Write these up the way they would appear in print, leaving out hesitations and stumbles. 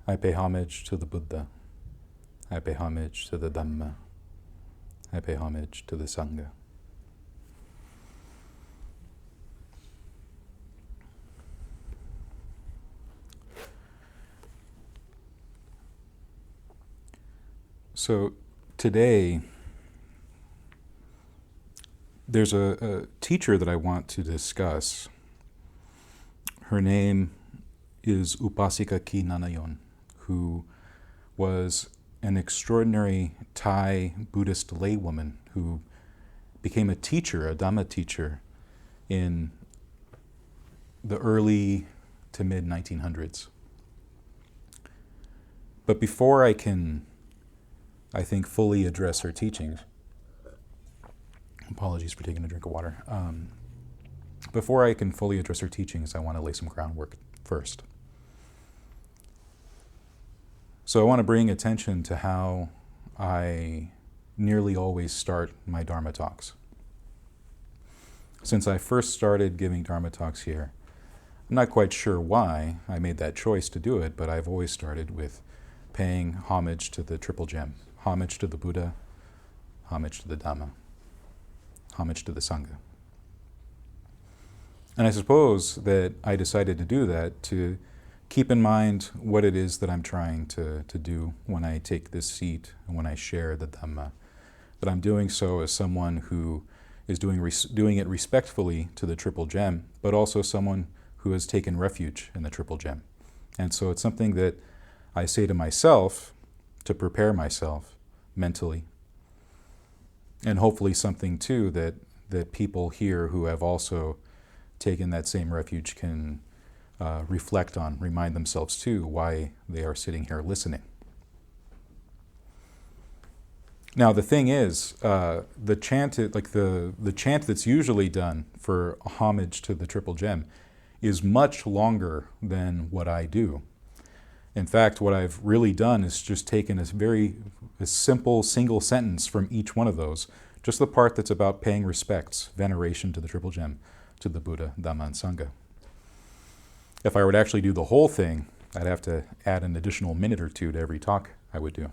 I pay homage to the Buddha. I pay homage to the Dhamma. I pay homage to the Sangha. So today, there's a teacher that I want to discuss. Her name is Upasika Kee Nanayon, who was an extraordinary Thai Buddhist laywoman who became a teacher, a Dhamma teacher, in the early to mid 1900s. But before I can, I think, fully address her teachings, apologies for taking a drink of water. Before I can fully address her teachings, I want to lay some groundwork first. So I want to bring attention to how I nearly always start my Dharma talks. Since I first started giving Dharma talks here, I'm not quite sure why I made that choice to do it, but I've always started with paying homage to the Triple Gem, homage to the Buddha, homage to the Dhamma, homage to the Sangha. And I suppose that I decided to do that to keep in mind what it is that I'm trying to do when I take this seat and when I share the Dhamma. That I'm doing so as someone who is doing it respectfully to the Triple Gem, but also someone who has taken refuge in the Triple Gem. And so it's something that I say to myself to prepare myself mentally. And hopefully something too that people here who have also taken that same refuge can reflect on, remind themselves too why they are sitting here listening. Now the thing is, the chant that's usually done for homage to the Triple Gem is much longer than what I do. In fact, what I've really done is just taken a simple single sentence from each one of those, just the part that's about paying respects, veneration to the Triple Gem, to the Buddha, Dhamma, and Sangha. If I were to actually do the whole thing, I'd have to add an additional minute or two to every talk I would do.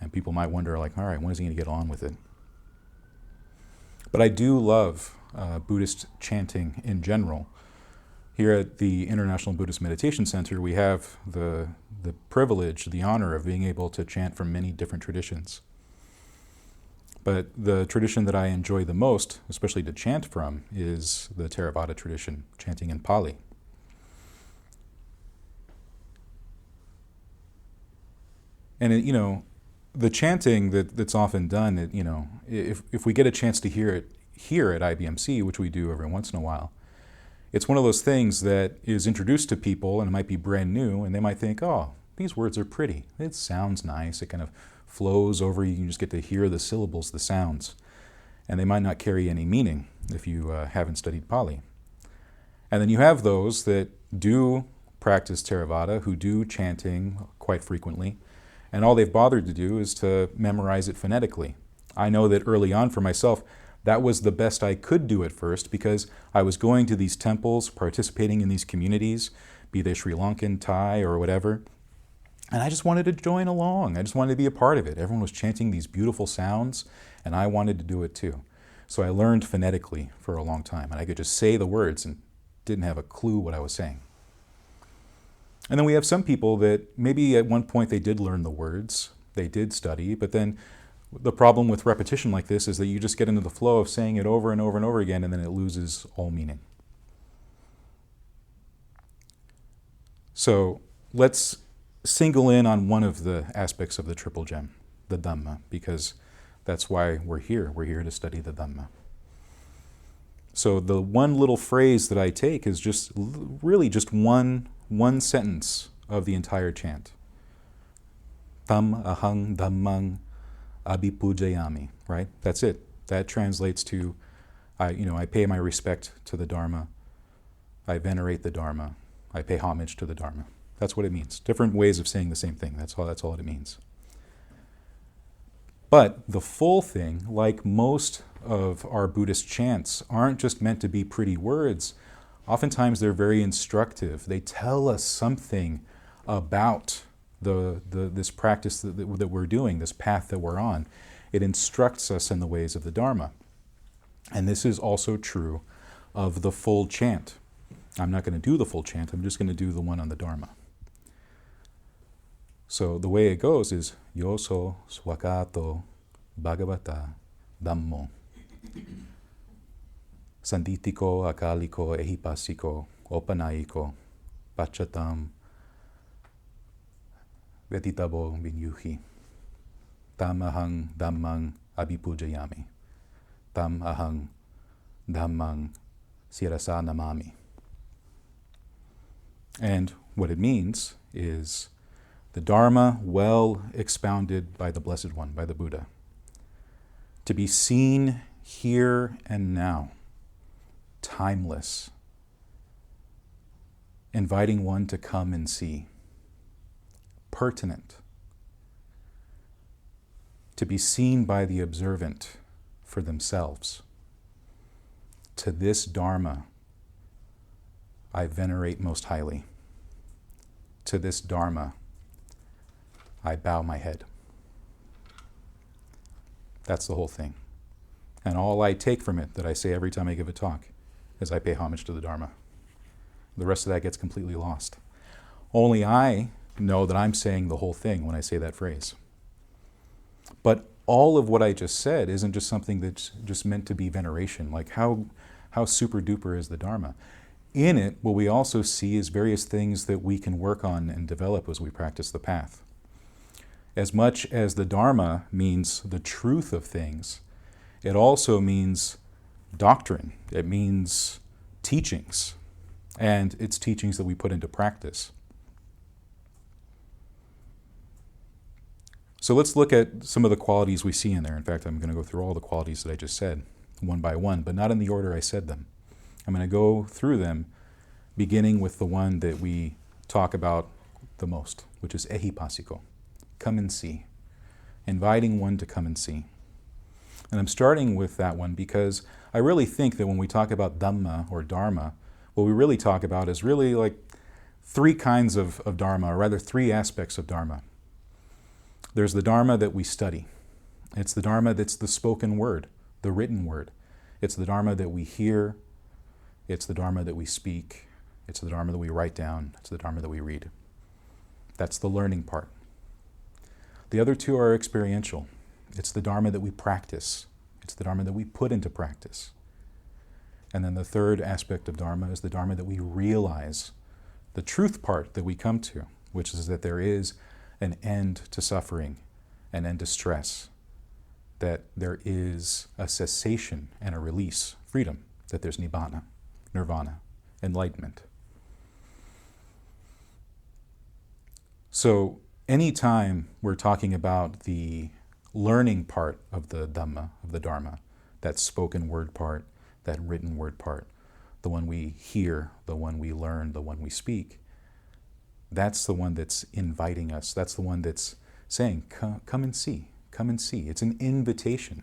And people might wonder, like, all right, when is he going to get on with it? But I do love Buddhist chanting in general. Here at the International Buddhist Meditation Center, we have the privilege, the honor of being able to chant from many different traditions. But the tradition that I enjoy the most, especially to chant from, is the Theravada tradition, chanting in Pali. And the chanting that's often done, if we get a chance to hear it here at IBMC, which we do every once in a while, it's one of those things that is introduced to people and it might be brand new and they might think, oh, these words are pretty. It sounds nice. It kind of flows over you. You just get to hear the syllables, the sounds. And they might not carry any meaning if you haven't studied Pali. And then you have those that do practice Theravada, who do chanting quite frequently, and all they've bothered to do is to memorize it phonetically. I know that early on for myself, that was the best I could do at first because I was going to these temples, participating in these communities, be they Sri Lankan, Thai, or whatever, and I just wanted to join along. I just wanted to be a part of it. Everyone was chanting these beautiful sounds, and I wanted to do it too. So I learned phonetically for a long time, and I could just say the words and didn't have a clue what I was saying. And then we have some people that maybe at one point they did learn the words, they did study, but then the problem with repetition like this is that you just get into the flow of saying it over and over and over again, and then it loses all meaning. So let's single in on one of the aspects of the Triple Gem, the Dhamma, because that's why we're here. We're here to study the Dhamma. So the one little phrase that I take is just really just one sentence of the entire chant. Tam ahang dhammang abhipujayami, right? That's it. That translates to, I pay my respect to the Dharma, I venerate the Dharma, I pay homage to the Dharma. That's what it means. Different ways of saying the same thing. That's all it means. But the full thing, like most of our Buddhist chants, aren't just meant to be pretty words. Oftentimes they're very instructive. They tell us something about this practice that we're doing, this path that we're on, it instructs us in the ways of the Dharma. And this is also true of the full chant. I'm not going to do the full chant, I'm just going to do the one on the Dharma. So the way it goes is Yoso Swakato Bhagavata Dhammo Sanditiko Akaliko Ehipasiko Opanaiko Pachatam Vetitabo Vinyuhi Tam Ahang Dhammang Abhipujayami Tam Ahang Dhammang Sirasa Namami. And what it means is the Dharma well expounded by the Blessed One, by the Buddha, to be seen here and now, timeless, inviting one to come and see, pertinent, to be seen by the observant for themselves. To this Dharma I venerate most highly. To this Dharma I bow my head. That's the whole thing. And all I take from it, that I say every time I give a talk, is I pay homage to the Dharma. The rest of that gets completely lost. Only I know that I'm saying the whole thing when I say that phrase. But all of what I just said isn't just something that's just meant to be veneration. Like how super duper is the Dharma? In it, what we also see is various things that we can work on and develop as we practice the path. As much as the Dharma means the truth of things, it also means doctrine. It means teachings. And it's teachings that we put into practice. So let's look at some of the qualities we see in there. In fact, I'm going to go through all the qualities that I just said, one by one, but not in the order I said them. I'm going to go through them, beginning with the one that we talk about the most, which is ehipasiko, come and see, inviting one to come and see. And I'm starting with that one because I really think that when we talk about Dhamma or Dharma, what we really talk about is really like three kinds of Dharma, or rather three aspects of Dharma. There's the Dharma that we study. It's the Dharma that's the spoken word, the written word. It's the Dharma that we hear. It's the Dharma that we speak. It's the Dharma that we write down. It's the Dharma that we read. That's the learning part. The other two are experiential. It's the Dharma that we practice. It's the Dharma that we put into practice. And then the third aspect of Dharma is the Dharma that we realize, the truth part that we come to, which is that there is an end to suffering, an end to stress, that there is a cessation and a release, freedom, that there's nibbana, nirvana, enlightenment. So anytime we're talking about the learning part of the Dhamma, of the Dharma, that spoken word part, that written word part, the one we hear, the one we learn, the one we speak, that's the one that's inviting us. That's the one that's saying, come and see, come and see. It's an invitation.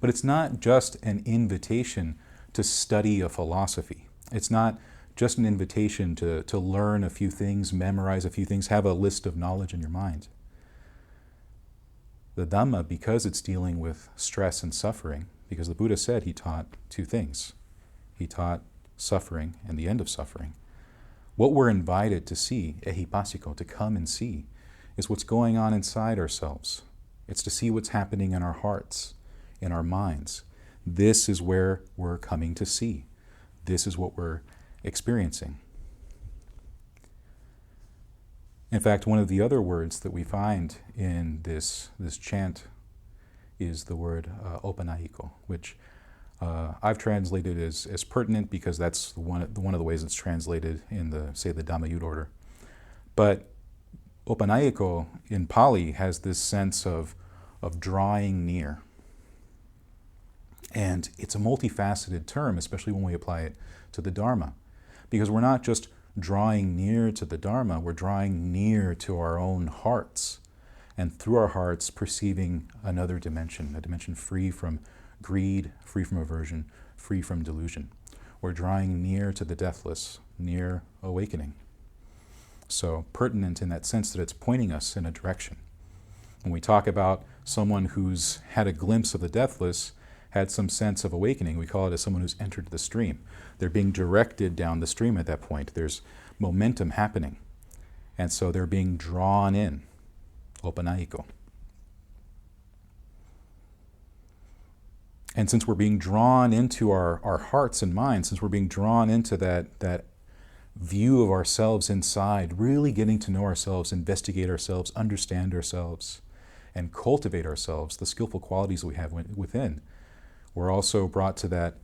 But it's not just an invitation to study a philosophy. It's not just an invitation to learn a few things, memorize a few things, have a list of knowledge in your mind. The Dhamma, because it's dealing with stress and suffering, because the Buddha said he taught two things. He taught suffering and the end of suffering. What we're invited to see, ehipasiko, to come and see, is what's going on inside ourselves. It's to see what's happening in our hearts, in our minds. This is where we're coming to see. This is what we're experiencing. In fact, one of the other words that we find in this chant is the word opanaiko, which I've translated as pertinent because that's one of the ways it's translated in the Dhamma Yud order. But opanaiko in Pali has this sense of drawing near. And it's a multifaceted term, especially when we apply it to the Dharma. Because we're not just drawing near to the Dharma, we're drawing near to our own hearts. And through our hearts, perceiving another dimension, a dimension free from greed, free from aversion, free from delusion. We're drawing near to the deathless, near awakening. So pertinent in that sense that it's pointing us in a direction. When we talk about someone who's had a glimpse of the deathless, had some sense of awakening, we call it as someone who's entered the stream. They're being directed down the stream at that point. There's momentum happening. And so they're being drawn in. Opanaiko. And since we're being drawn into our hearts and minds, since we're being drawn into that view of ourselves inside, really getting to know ourselves, investigate ourselves, understand ourselves, and cultivate ourselves, the skillful qualities we have within, we're also brought to that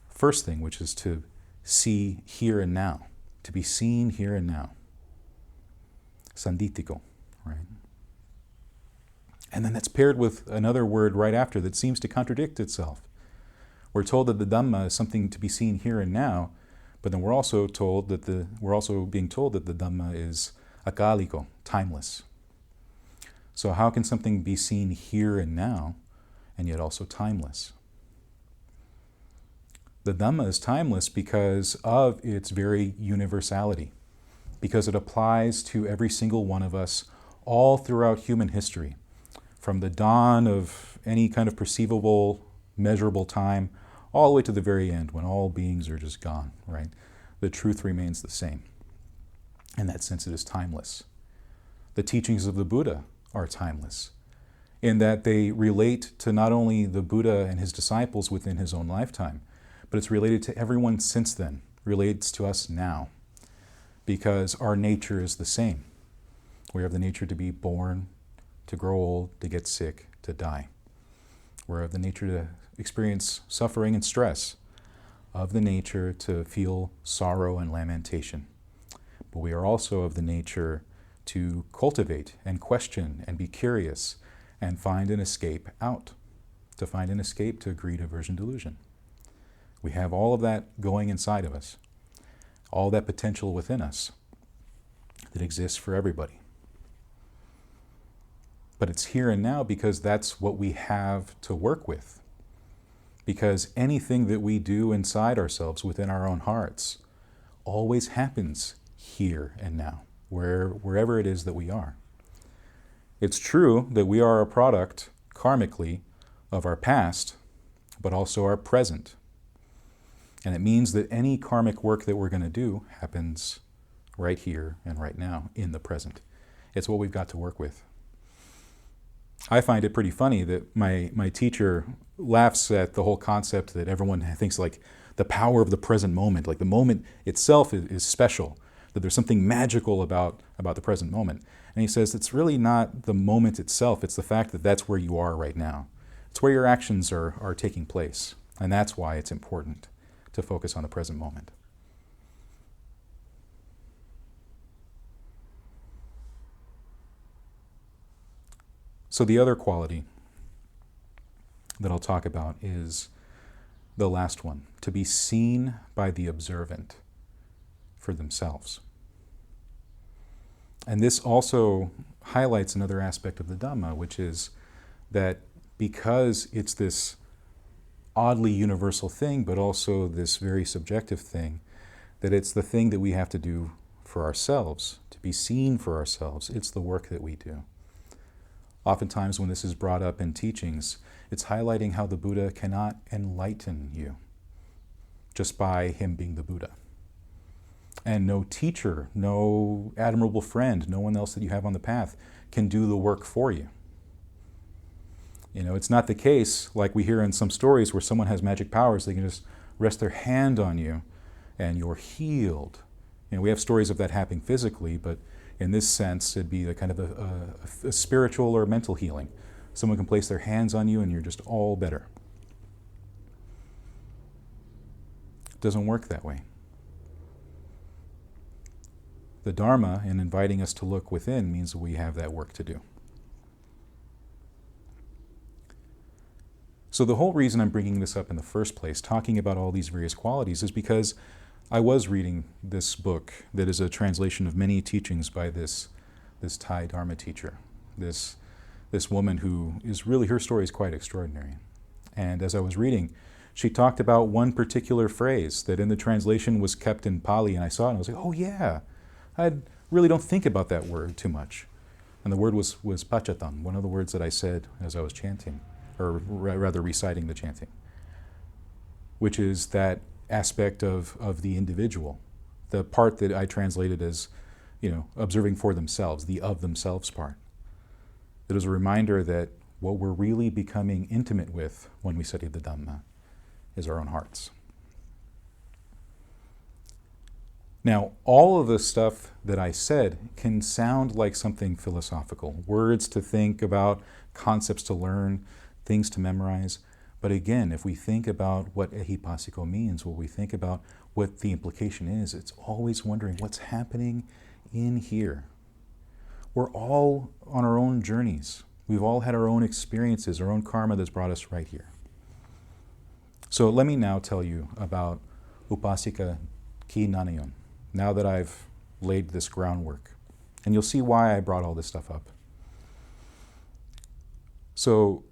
first thing, which is to see here and now, to be seen here and now. Sanditiko, right? And then that's paired with another word right after that seems to contradict itself. We're told that the Dhamma is something to be seen here and now, but then we're also being told that the Dhamma is akaliko, timeless. So how can something be seen here and now, and yet also timeless? The Dhamma is timeless because of its very universality, because it applies to every single one of us all throughout human history, from the dawn of any kind of perceivable, measurable time, all the way to the very end, when all beings are just gone, right? The truth remains the same. In that sense, it is timeless. The teachings of the Buddha are timeless, in that they relate to not only the Buddha and his disciples within his own lifetime, but it's related to everyone since then, relates to us now, because our nature is the same. We have the nature to be born, to grow old, to get sick, to die. We're of the nature to experience suffering and stress, of the nature to feel sorrow and lamentation. But we are also of the nature to cultivate and question and be curious and find an escape out, to find an escape to greed, aversion, delusion. We have all of that going inside of us, all that potential within us that exists for everybody. But it's here and now because that's what we have to work with. Because anything that we do inside ourselves, within our own hearts, always happens here and now, wherever it is that we are. It's true that we are a product, karmically, of our past, but also our present. And it means that any karmic work that we're going to do happens right here and right now, in the present. It's what we've got to work with. I find it pretty funny that my teacher laughs at the whole concept that everyone thinks like the power of the present moment, like the moment itself is special, that there's something magical about the present moment. And he says it's really not the moment itself, it's the fact that that's where you are right now. It's where your actions are taking place. And that's why it's important to focus on the present moment. So the other quality that I'll talk about is the last one, to be seen by the observant for themselves. And this also highlights another aspect of the Dhamma, which is that because it's this oddly universal thing, but also this very subjective thing, that it's the thing that we have to do for ourselves, to be seen for ourselves. It's the work that we do. Oftentimes when this is brought up in teachings, it's highlighting how the Buddha cannot enlighten you just by him being the Buddha. And no teacher, no admirable friend, no one else that you have on the path can do the work for you. You know, it's not the case like we hear in some stories where someone has magic powers, they can just rest their hand on you and you're healed. You know, we have stories of that happening physically, but in this sense, it'd be a kind of a spiritual or mental healing. Someone can place their hands on you and you're just all better. It doesn't work that way. The Dharma, in inviting us to look within, means that we have that work to do. So the whole reason I'm bringing this up in the first place, talking about all these various qualities, is because I was reading this book that is a translation of many teachings by this Thai Dharma teacher, this woman who is really, her story is quite extraordinary. And as I was reading, she talked about one particular phrase that in the translation was kept in Pali, and I saw it and I was like, oh yeah, I'd really don't think about that word too much. And the word was pachatam, one of the words that I said as I was chanting, or rather reciting the chanting, which is that aspect of the individual, the part that I translated as, observing for themselves, the of themselves part. It is a reminder that what we're really becoming intimate with when we study the Dhamma is our own hearts. Now, all of the stuff that I said can sound like something philosophical, words to think about, concepts to learn, things to memorize. But again, if we think about what ehipasiko means, what we think about what the implication is, it's always wondering what's happening in here. We're all on our own journeys. We've all had our own experiences, our own karma that's brought us right here. So let me now tell you about Upasika Kee Nanayon, now that I've laid this groundwork. And you'll see why I brought all this stuff up. So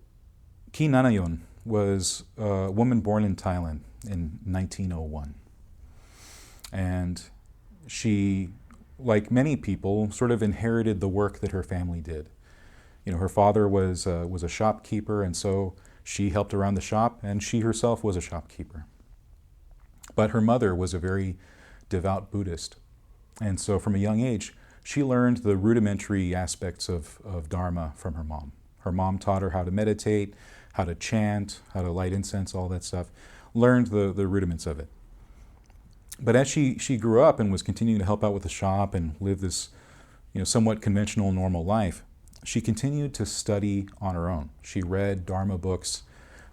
Kee Nanayon was a woman born in Thailand in 1901. And she, like many people, sort of inherited the work that her family did. Her father was a shopkeeper, and so she helped around the shop, and she herself was a shopkeeper. But her mother was a very devout Buddhist. And so from a young age, she learned the rudimentary aspects of Dharma from her mom. Her mom taught her how to meditate, how to chant, how to light incense, all that stuff. Learned the rudiments of it. But as she grew up and was continuing to help out with the shop and live this somewhat conventional, normal life, she continued to study on her own. She read Dharma books,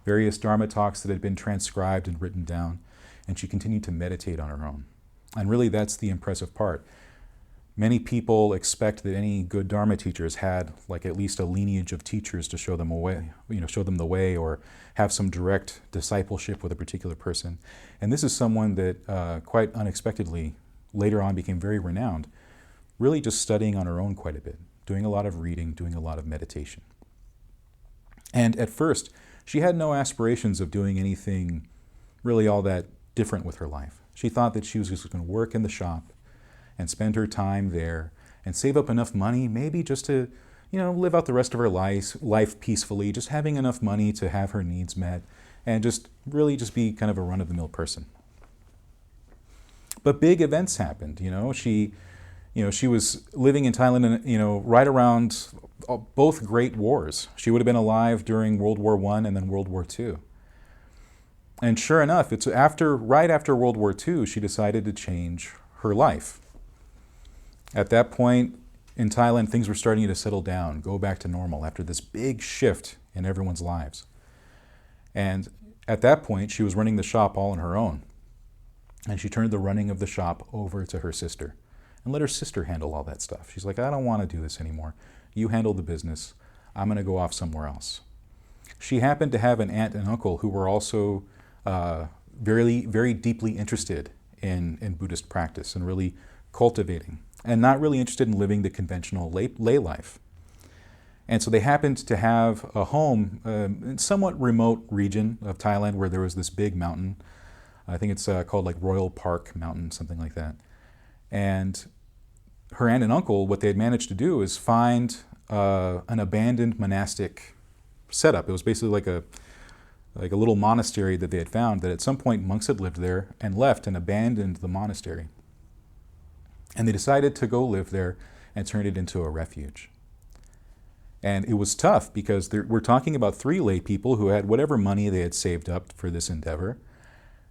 various Dharma talks that had been transcribed and written down, and she continued to meditate on her own. And really, that's the impressive part. Many people expect that any good Dharma teachers had at least a lineage of teachers to show them the way, or have some direct discipleship with a particular person. And this is someone that quite unexpectedly later on became very renowned, really just studying on her own quite a bit, doing a lot of reading, doing a lot of meditation. And at first, she had no aspirations of doing anything really all that different with her life. She thought that she was just going to work in the shop and spend her time there and save up enough money, maybe just to, live out the rest of her life peacefully, just having enough money to have her needs met and just really just be kind of a run-of-the-mill person. But big events happened. She was living in Thailand, right around both great wars. She would have been alive during World War I and then World War II. And sure enough, it's right after World War II, she decided to change her life. At that point in Thailand, things were starting to settle down, go back to normal after this big shift in everyone's lives. And at that point, she was running the shop all on her own. And she turned the running of the shop over to her sister and let her sister handle all that stuff. She's like, I don't want to do this anymore. You handle the business. I'm going to go off somewhere else. She happened to have an aunt and uncle who were also very, very deeply interested in Buddhist practice and really cultivating, and not really interested in living the conventional lay life. And so they happened to have a home in a somewhat remote region of Thailand where there was this big mountain. I think it's called Royal Park Mountain, something like that. And her aunt and uncle, what they had managed to do is find an abandoned monastic setup. It was basically like a little monastery that they had found, that at some point monks had lived there and left and abandoned the monastery. And they decided to go live there and turn it into a refuge. And it was tough because we're talking about 3 lay people who had whatever money they had saved up for this endeavor,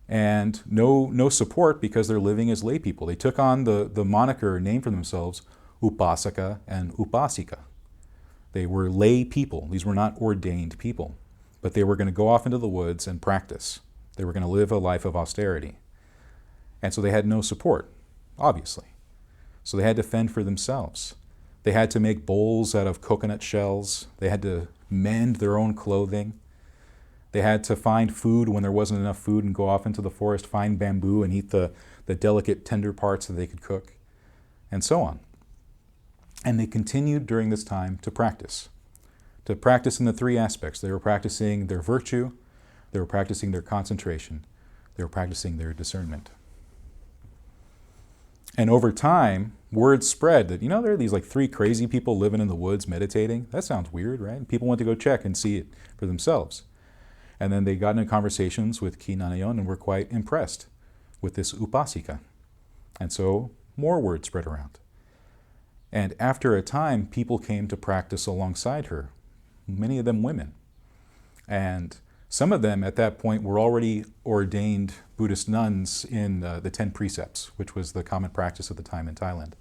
and no support because they're living as lay people. They took on the moniker named for themselves, Upasika and Upasika. They were lay people. These were not ordained people, but they were going to go off into the woods and practice. They were going to live a life of austerity. And so they had no support, obviously. So they had to fend for themselves. They had to make bowls out of coconut shells. They had to mend their own clothing. They had to find food when there wasn't enough food and go off into the forest, find bamboo and eat the delicate, tender parts that they could cook, and so on. And they continued during this time to practice in the 3 aspects. They were practicing their virtue, they were practicing their concentration, they were practicing their discernment. And over time, word spread that, there are these like 3 crazy people living in the woods meditating. That sounds weird, right? And people went to go check and see it for themselves. And then they got into conversations with Kee Nanayon and were quite impressed with this Upasika. And so more word spread around. And after a time, people came to practice alongside her, many of them women. And some of them at that point were already ordained Buddhist nuns in the 10 precepts, which was the common practice at the time in Thailand.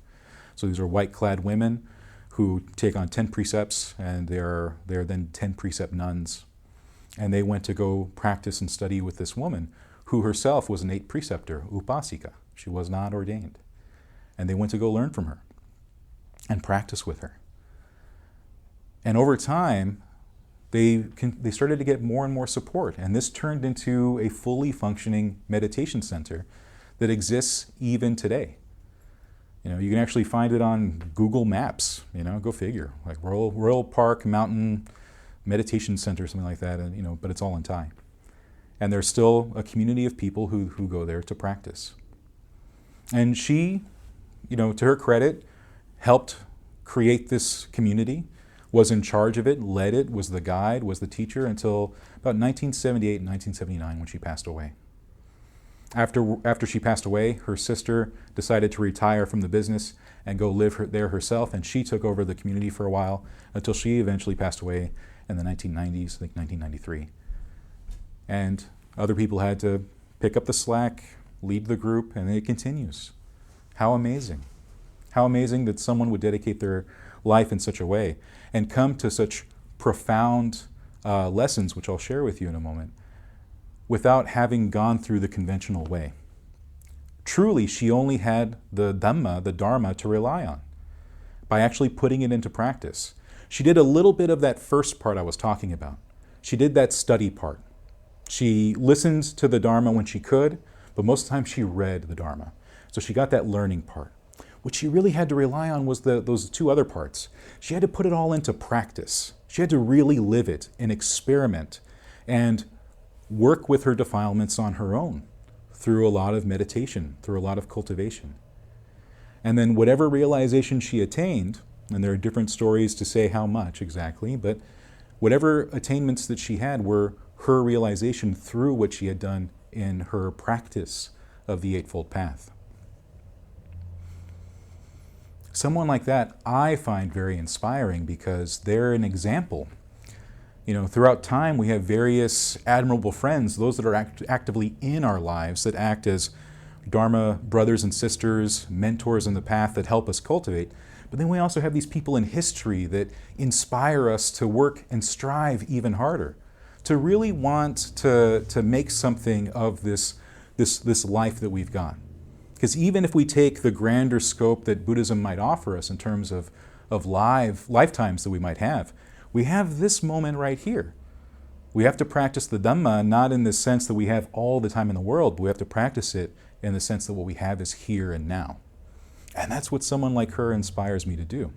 So these are white-clad women who take on 10 precepts, and they're then 10 precept nuns. And they went to go practice and study with this woman, who herself was an 8 preceptor, Upasika. She was not ordained. And they went to go learn from her and practice with her. And over time, they started to get more and more support. And this turned into a fully functioning meditation center that exists even today. You can actually find it on Google Maps, go figure. Like Royal Park Mountain Meditation Center, something like that, and but it's all in Thai. And there's still a community of people who go there to practice. And she, to her credit, helped create this community, was in charge of it, led it, was the guide, was the teacher until about 1978 and 1979 when she passed away. After she passed away, her sister decided to retire from the business and go live there herself, and she took over the community for a while until she eventually passed away in the 1990s, I think 1993. And other people had to pick up the slack, lead the group, and it continues. How amazing. How amazing that someone would dedicate their life in such a way and come to such profound lessons, which I'll share with you in a moment, without having gone through the conventional way. Truly, she only had the Dhamma, the Dharma, to rely on by actually putting it into practice. She did a little bit of that first part I was talking about. She did that study part. She listened to the Dharma when she could, but most of the time she read the Dharma. So she got that learning part. What she really had to rely on was those 2 other parts. She had to put it all into practice. She had to really live it and experiment and work with her defilements on her own through a lot of meditation, through a lot of cultivation. And then whatever realization she attained, and there are different stories to say how much exactly, but whatever attainments that she had were her realization through what she had done in her practice of the Eightfold Path. Someone like that I find very inspiring because they're an example. Throughout time we have various admirable friends, those that are actively in our lives, that act as Dharma brothers and sisters, mentors in the path that help us cultivate. But then we also have these people in history that inspire us to work and strive even harder, to really want to make something of this life that we've got. Because even if we take the grander scope that Buddhism might offer us in terms of lifetimes that we might have, we have this moment right here. We have to practice the Dhamma not in the sense that we have all the time in the world, but we have to practice it in the sense that what we have is here and now. And that's what someone like her inspires me to do.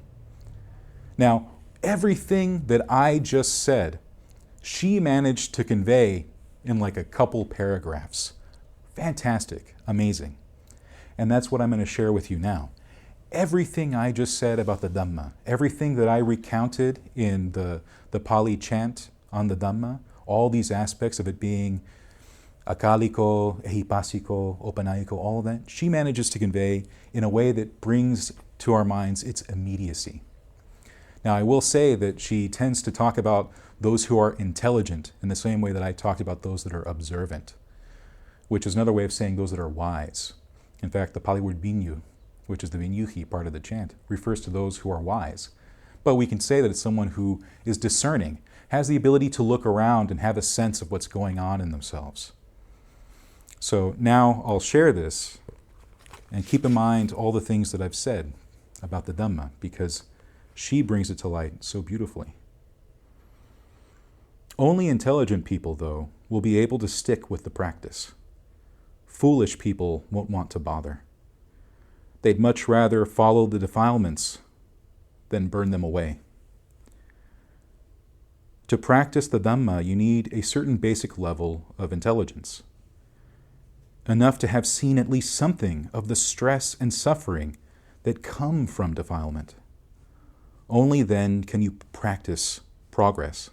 Now, everything that I just said, she managed to convey in like a couple paragraphs. Fantastic, amazing. And that's what I'm going to share with you now. Everything I just said about the Dhamma, everything that I recounted in the Pali chant on the Dhamma, all these aspects of it being akaliko, ehipasiko, opanayiko, all of that, she manages to convey in a way that brings to our minds its immediacy. Now, I will say that she tends to talk about those who are intelligent in the same way that I talked about those that are observant, which is another way of saying those that are wise. In fact, the Pali word vinyu, which is the vinyuhi part of the chant, refers to those who are wise. But we can say that it's someone who is discerning, has the ability to look around and have a sense of what's going on in themselves. So now I'll share this and keep in mind all the things that I've said about the Dhamma, because she brings it to light so beautifully. Only intelligent people, though, will be able to stick with the practice. Foolish people won't want to bother. They'd much rather follow the defilements than burn them away. To practice the Dhamma, you need a certain basic level of intelligence. enough to have seen at least something of the stress and suffering that come from defilement. Only then can you practice progress.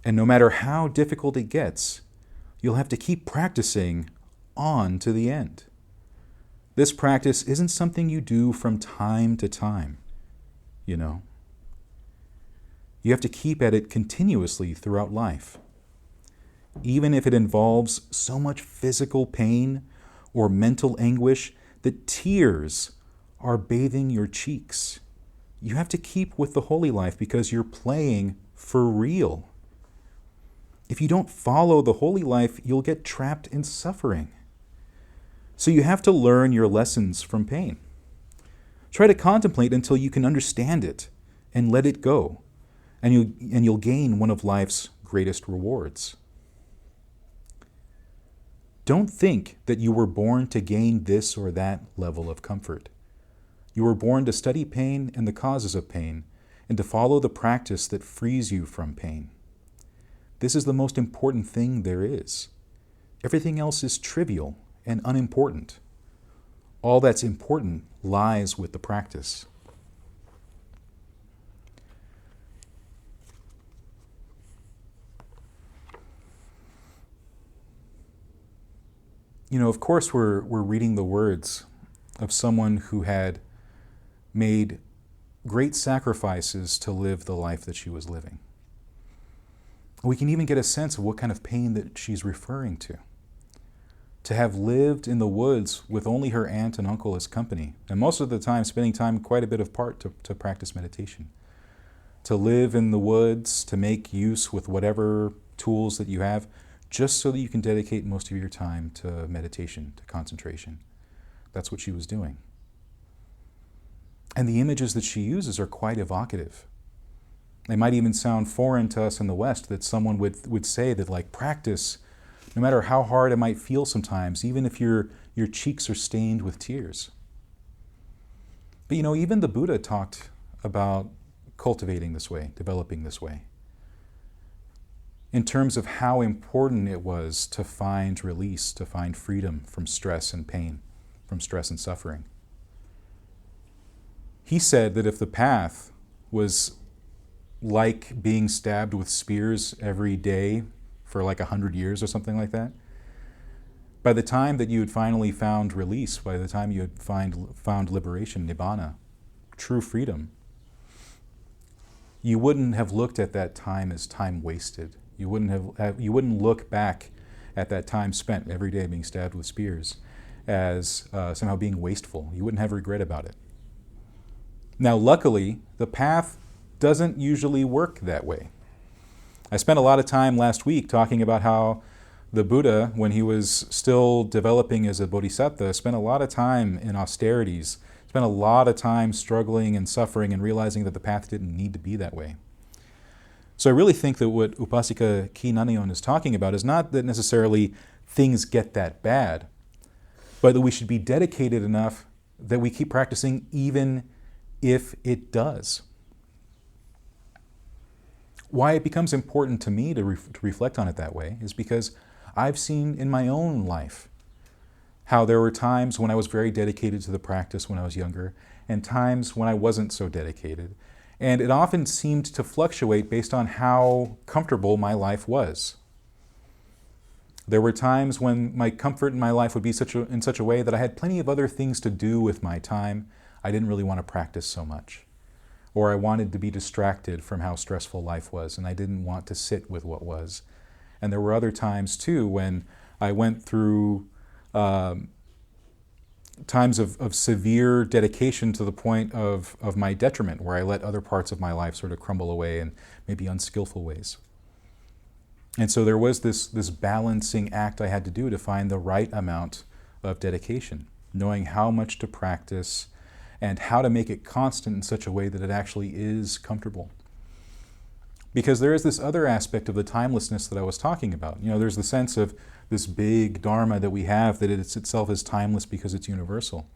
And no matter how difficult it gets, you'll have to keep practicing on to the end. This practice isn't something you do from time to time, you know. You have to keep at it continuously throughout life. Even if it involves so much physical pain or mental anguish that tears are bathing your cheeks, you have to keep with the holy life because you're playing for real. If you don't follow the holy life, you'll get trapped in suffering. So you have to learn your lessons from pain. Try to contemplate until you can understand it and let it go, and you'll gain one of life's greatest rewards. Don't think that you were born to gain this or that level of comfort. You were born to study pain and the causes of pain, and to follow the practice that frees you from pain. This is the most important thing there is. Everything else is trivial and unimportant. All that's important lies with the practice. You know, of course, we're reading the words of someone who had made great sacrifices to live the life that she was living. We can even get a sense of what kind of pain that she's referring to. To have lived in the woods with only her aunt and uncle as company, and most of the time spending time quite a bit apart to practice meditation. To live in the woods, to make use with whatever tools that you have, just so that you can dedicate most of your time to meditation, to concentration. That's what she was doing. And the images that she uses are quite evocative. They might even sound foreign to us in the West, that someone would say that, like, practice, no matter how hard it might feel sometimes, even if your cheeks are stained with tears. But you know, even the Buddha talked about cultivating this way, developing this way, in terms of how important it was to find release, to find freedom from stress and pain, from stress and suffering. He said that if the path was like being stabbed with spears every day for like 100 years or something like that, by the time that you had finally found release, by the time you had found liberation, nibbana, true freedom, you wouldn't have looked at that time as time wasted. You wouldn't look back at that time spent every day being stabbed with spears as somehow being wasteful. You wouldn't have regret about it. Now, luckily, the path doesn't usually work that way. I spent a lot of time last week talking about how the Buddha, when he was still developing as a bodhisattva, spent a lot of time in austerities, spent a lot of time struggling and suffering and realizing that the path didn't need to be that way. So I really think that what Upasika Kee Nanayon is talking about is not that necessarily things get that bad, but that we should be dedicated enough that we keep practicing even if it does. Why it becomes important to me to reflect on it that way is because I've seen in my own life how there were times when I was very dedicated to the practice when I was younger, and times when I wasn't so dedicated. And it often seemed to fluctuate based on how comfortable my life was. There were times when my comfort in my life would be in such a way that I had plenty of other things to do with my time. I didn't really want to practice so much. Or I wanted to be distracted from how stressful life was, and I didn't want to sit with what was. And there were other times, too, when I went through times of severe dedication to the point of my detriment, where I let other parts of my life sort of crumble away in maybe unskillful ways. And so there was this balancing act I had to do to find the right amount of dedication, knowing how much to practice and how to make it constant in such a way that it actually is comfortable. Because there is this other aspect of the timelessness that I was talking about. You know, there's the sense of this big Dharma that we have, that it itself is timeless because it's universal.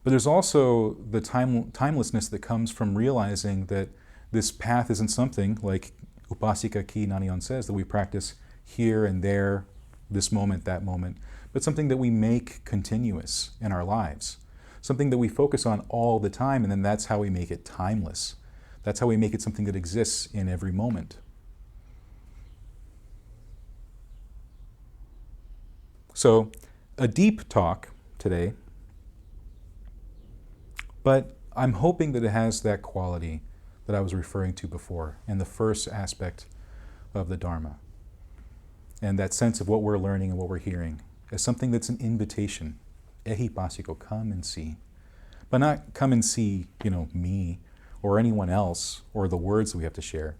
But there's also the timelessness that comes from realizing that this path isn't something, like Upasika Kee Nanayon says, that we practice here and there, this moment, that moment, but something that we make continuous in our lives, something that we focus on all the time, and then that's how we make it timeless. That's how we make it something that exists in every moment. So, a deep talk today, but I'm hoping that it has that quality that I was referring to before in the first aspect of the Dharma. And that sense of what we're learning and what we're hearing as something that's an invitation. Ehi Upasika, come and see. But not come and see, me or anyone else or the words that we have to share,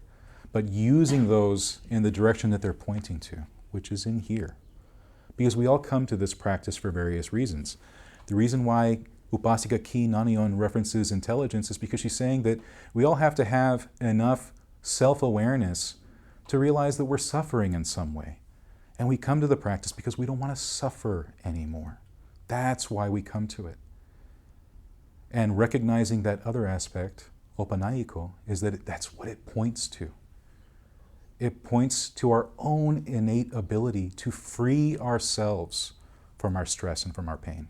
but using those in the direction that they're pointing to, which is in here. Because we all come to this practice for various reasons. The reason why Upasika Kee Nanayon references intelligence is because she's saying that we all have to have enough self-awareness to realize that we're suffering in some way. And we come to the practice because we don't want to suffer anymore. That's why we come to it. And recognizing that other aspect, opanayiko, is that that's what it points to. It points to our own innate ability to free ourselves from our stress and from our pain.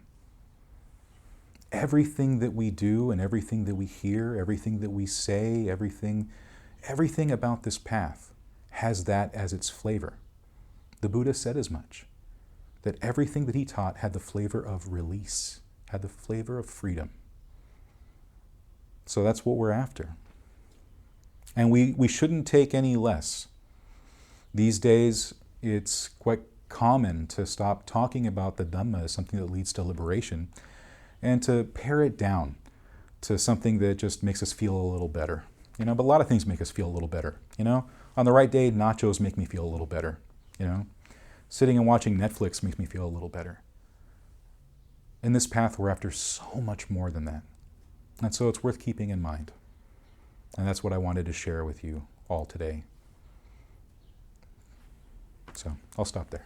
Everything that we do and everything that we hear, everything that we say, everything about this path has that as its flavor. The Buddha said as much, that everything that he taught had the flavor of release, had the flavor of freedom. So that's what we're after. And we shouldn't take any less. These days, it's quite common to stop talking about the Dhamma as something that leads to liberation and to pare it down to something that just makes us feel a little better. But a lot of things make us feel a little better. On the right day, nachos make me feel a little better. Sitting and watching Netflix makes me feel a little better. In this path, we're after so much more than that. And so it's worth keeping in mind. And that's what I wanted to share with you all today. So I'll stop there.